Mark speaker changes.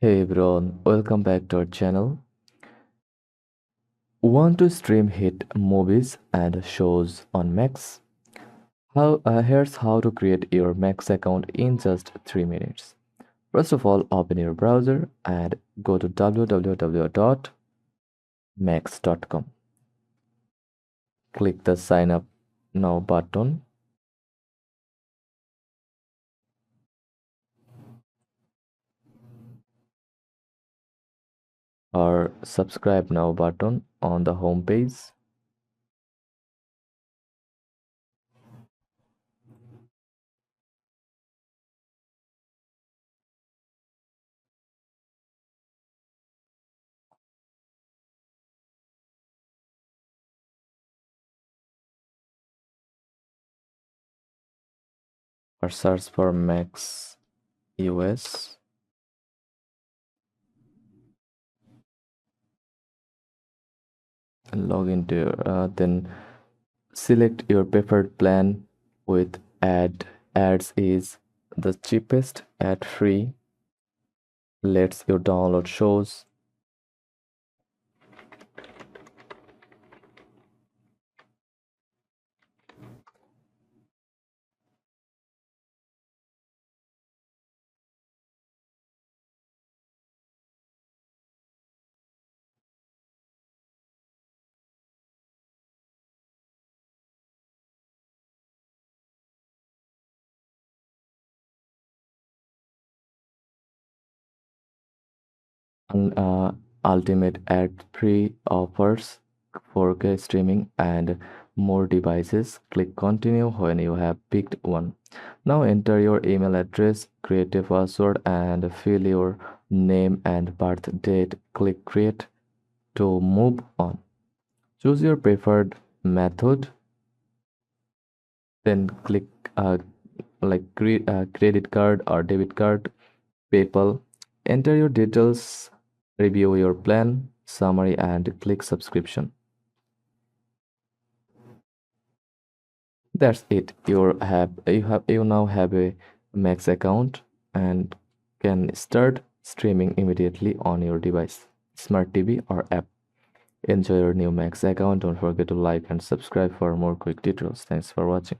Speaker 1: Hey everyone, welcome back to our channel. Want to stream hit movies and shows on Max? Here's how to create your Max account in just 3 minutes. First of all, open your browser and go to www.max.com. Click the sign up now button or subscribe now button on the home page. Or search for Max US. And log into then select your preferred plan with ads is the cheapest, ad free, lets you download shows. And ultimate ad free offers 4K streaming and more devices. Click continue when you have picked one. Now enter your email address, create a password, and fill your name and birth date. Click create to move on. Choose your preferred method, then click credit card or debit card, PayPal. Enter your details, review your plan, summary, and click subscription. That's it. You now have a Max account and can start streaming immediately on your device, smart TV or app. Enjoy your new Max account. Don't forget to like and subscribe for more quick details. Thanks for watching.